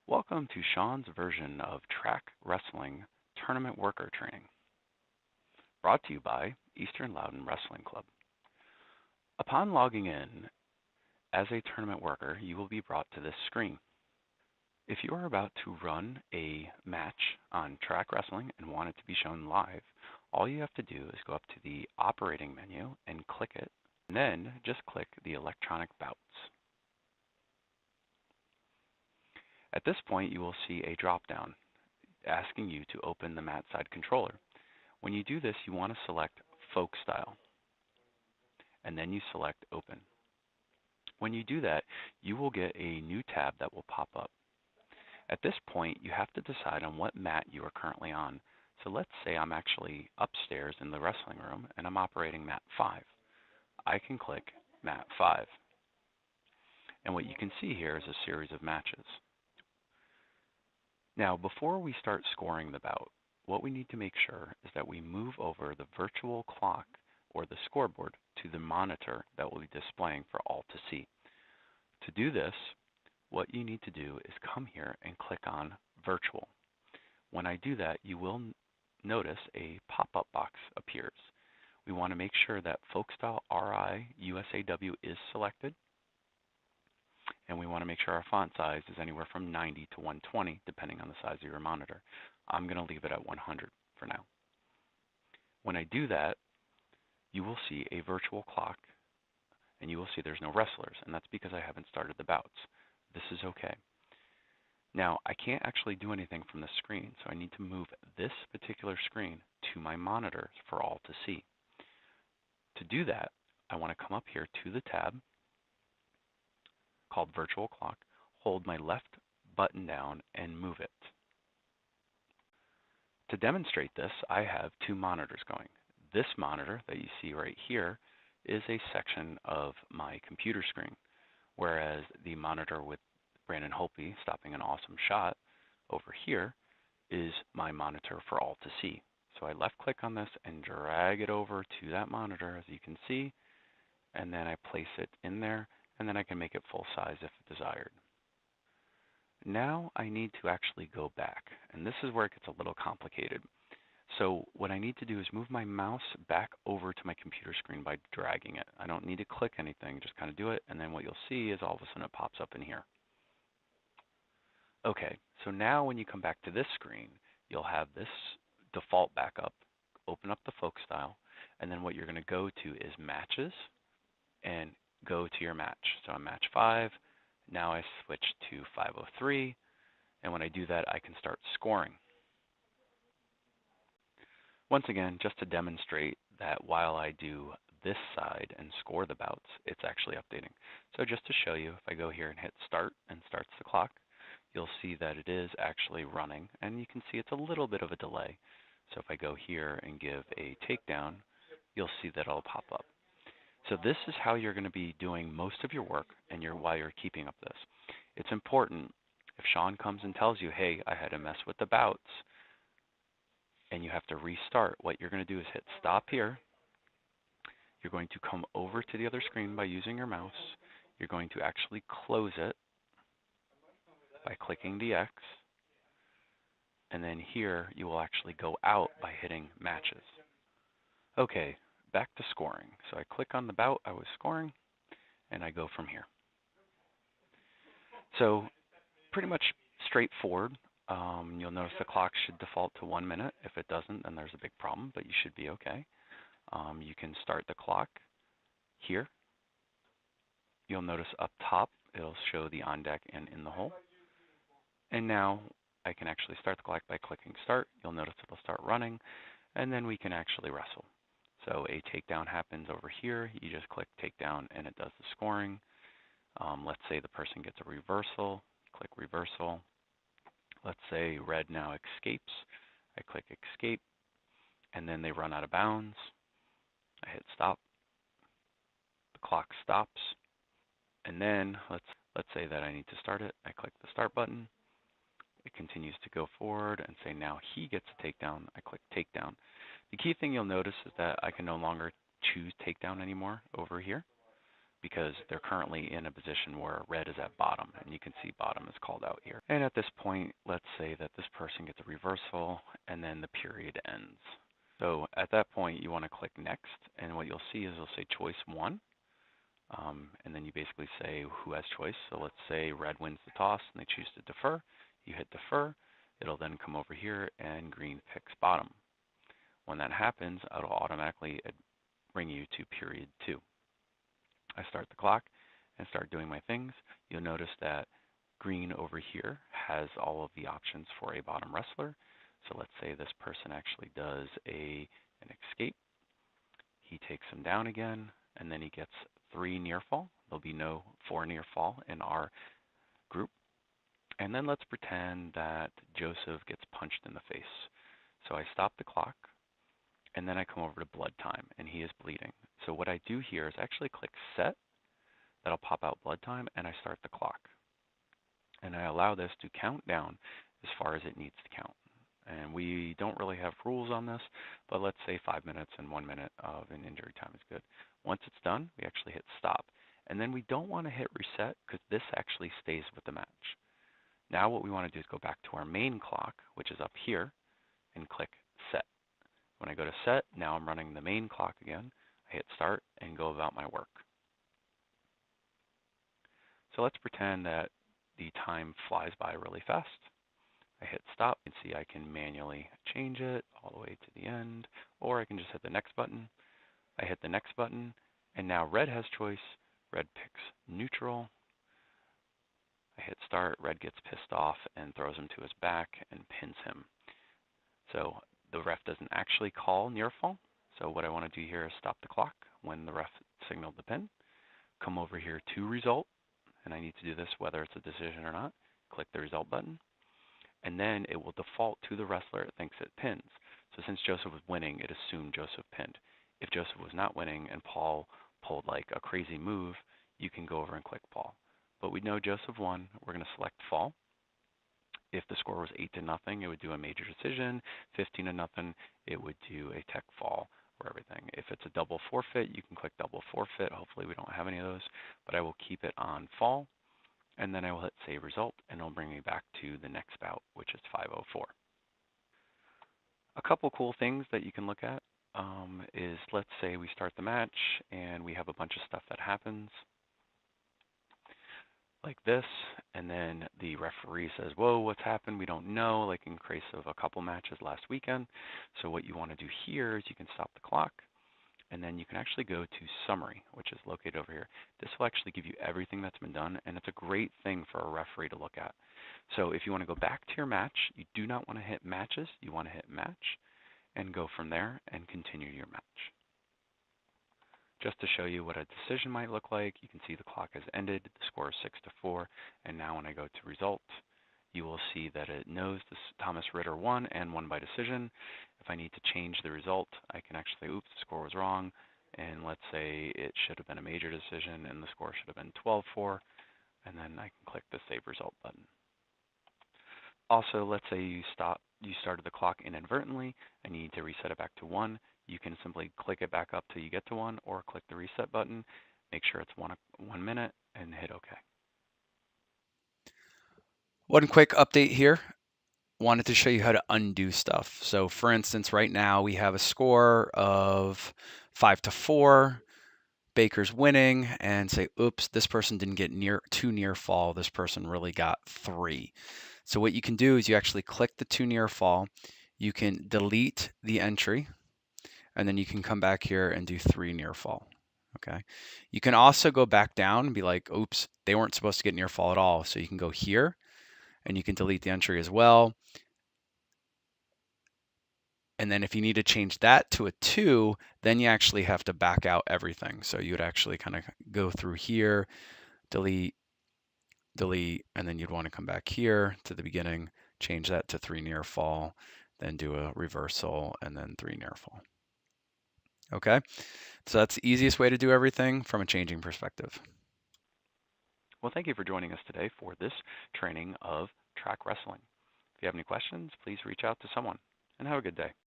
Welcome to Sean's version of Track Wrestling Tournament Worker Training, brought to you by Eastern Loudoun Wrestling Club. Upon logging in as a tournament worker, you will be brought to this screen. If you are about to run a match on Track Wrestling and want it to be shown live, all you have to do is go up to the operating menu and click it, and then just click the electronic bouts. At this point, you will see a drop-down asking you to open the mat side controller. When you do this, you want to select Folk Style, and then you select Open. When you do that, you will get a new tab that will pop up. At this point, you have to decide on what mat you are currently on. So let's say I'm actually upstairs in the wrestling room, and I'm operating mat 5. I can click mat 5. And what you can see here is a series of matches. Now, before we start scoring the bout, what we need to make sure is that we move over the virtual clock or the scoreboard to the monitor that will be displaying for all to see. To do this, what you need to do is come here and click on Virtual. When I do that, you will notice a pop-up box appears. We want to make sure that Folkstyle RI USAW is selected, and we want to make sure our font size is anywhere from 90 to 120, depending on the size of your monitor. I'm going to leave it at 100 for now. When I do that, you will see a virtual clock, and you will see there's no wrestlers, and that's because I haven't started the bouts. This is okay. Now, I can't actually do anything from the screen, so I need to move this particular screen to my monitor for all to see. To do that, I want to come up here to the tab called Virtual Clock, hold my left button down, and move it. To demonstrate this, I have two monitors going. This monitor that you see right here is a section of my computer screen, whereas the monitor with Brandon Holtby stopping an awesome shot over here is my monitor for all to see. So I left click on this and drag it over to that monitor, as you can see, and then I place it in there, and then I can make it full size if desired. Now I need to actually go back, and this is where it gets a little complicated. So what I need to do is move my mouse back over to my computer screen by dragging it. I don't need to click anything, just kind of do it, and then what you'll see is all of a sudden it pops up in here. Okay, so now when you come back to this screen, you'll have this default backup, open up the Folk Style, and then what you're going to go to is Matches, and go to your match. So I'm match 5, now I switch to 503, and when I do that, I can start scoring. Once again, just to demonstrate that while I do this side and score the bouts, it's actually updating. So just to show you, if I go here and hit start and starts the clock, you'll see that it is actually running, and you can see it's a little bit of a delay. So if I go here and give a takedown, you'll see that it'll pop up. So this is how you're going to be doing most of your work and while you're keeping up this. It's important if Sean comes and tells you, hey, I had to mess with the bouts, and you have to restart, what you're going to do is hit stop here. You're going to come over to the other screen by using your mouse. You're going to actually close it by clicking the X. And then here you will actually go out by hitting matches. Okay, back to scoring. So I click on the bout I was scoring, and I go from here. So pretty much straightforward. You'll notice the clock should default to 1 minute. If it doesn't, then there's a big problem, but you should be okay. You can start the clock here. You'll notice up top, it'll show the on deck and in the hole. And now I can actually start the clock by clicking start. You'll notice it'll start running, and then we can actually wrestle. So a takedown happens over here. You just click takedown, and it does the scoring. Let's say the person gets a reversal. Click reversal. Let's say red now escapes. I click escape, and then they run out of bounds. I hit stop. The clock stops, and then let's say that I need to start it. I click the start button. It continues to go forward and say now he gets a takedown. I click takedown. The key thing you'll notice is that I can no longer choose takedown anymore over here. because they're currently in a position where red is at bottom, and you can see bottom is called out here. And at this point, let's say that this person gets a reversal and then the period ends. So at that point, you want to click next, and what you'll see is it'll say choice 1, and then you basically say who has choice. So let's say red wins the toss and they choose to defer. You hit defer. It'll then come over here and green picks bottom. When that happens, it'll automatically bring you to period 2. I start the clock and start doing my things. You'll notice that green over here has all of the options for a bottom wrestler. So let's say this person actually does an escape. He takes him down again, and then he gets 3 near fall. There'll be no 4 near fall in our group. And then let's pretend that Joseph gets punched in the face. So I stop the clock, and then I come over to blood time, and he is bleeding. So what I do here is actually click set. That'll pop out blood time, and I start the clock. And I allow this to count down as far as it needs to count. And we don't really have rules on this, but let's say 5 minutes and 1 minute of an injury time is good. Once it's done, we actually hit stop. And then we don't want to hit reset because this actually stays with the match. Now what we want to do is go back to our main clock, which is up here, and click set. When I go to set, now I'm running the main clock again. I hit start and go about my work. So let's pretend that the time flies by really fast. I hit stop. You can see I can manually change it all the way to the end, or I can just hit the next button. I hit the next button, and now red has choice. Red picks neutral. I hit start. Red gets pissed off and throws him to his back and pins him. So the ref doesn't actually call near fall. So what I want to do here is stop the clock when the ref signaled the pin. Come over here to result, and I need to do this whether it's a decision or not. Click the result button. And then it will default to the wrestler it thinks it pins. So since Joseph was winning, it assumed Joseph pinned. If Joseph was not winning and Paul pulled like a crazy move, you can go over and click Paul. But we know Joseph won. We're going to select fall. If the score was 8-0, it would do a major decision. 15-0, it would do a tech fall or everything. If it's a double forfeit, you can click double forfeit. Hopefully we don't have any of those, but I will keep it on fall. And then I will hit save result, and it'll bring me back to the next bout, which is 5:04. A couple cool things that you can look at is, let's say we start the match and we have a bunch of stuff that happens like this, and then the referee says, whoa, what's happened? We don't know, like in case of a couple matches last weekend. So what you want to do here is you can stop the clock, and then you can actually go to summary, which is located over here. This will actually give you everything that's been done, and it's a great thing for a referee to look at. So if you want to go back to your match, you do not want to hit matches. You want to hit match and go from there and continue your match. Just to show you what a decision might look like, you can see the clock has ended, the score is 6-4, and now when I go to result, you will see that it knows this Thomas Ritter won and won by decision. If I need to change the result, I can actually, oops, the score was wrong, and let's say it should have been a major decision and the score should have been 12-4, and then I can click the save result button. Also, let's say you started the clock inadvertently and you need to reset it back to 1. You can simply click it back up till you get to 1, or click the reset button, make sure it's 1 minute, and hit OK. One quick update here. Wanted to show you how to undo stuff. So for instance, right now we have a score of 5-4. Baker's winning, and say, oops, this person didn't get too near fall. This person really got 3. So what you can do is you actually click the 2 near fall. You can delete the entry, and then you can come back here and do 3 near fall. Okay. You can also go back down and be like, oops, they weren't supposed to get near fall at all. So you can go here and you can delete the entry as well. And then if you need to change that to a 2, then you actually have to back out everything. So you would actually kind of go through here, delete, and then you'd want to come back here to the beginning, change that to 3 near fall, then do a reversal, and then 3 near fall. Okay, so that's the easiest way to do everything from a changing perspective. Well, thank you for joining us today for this training of track wrestling. If you have any questions, please reach out to someone, and have a good day.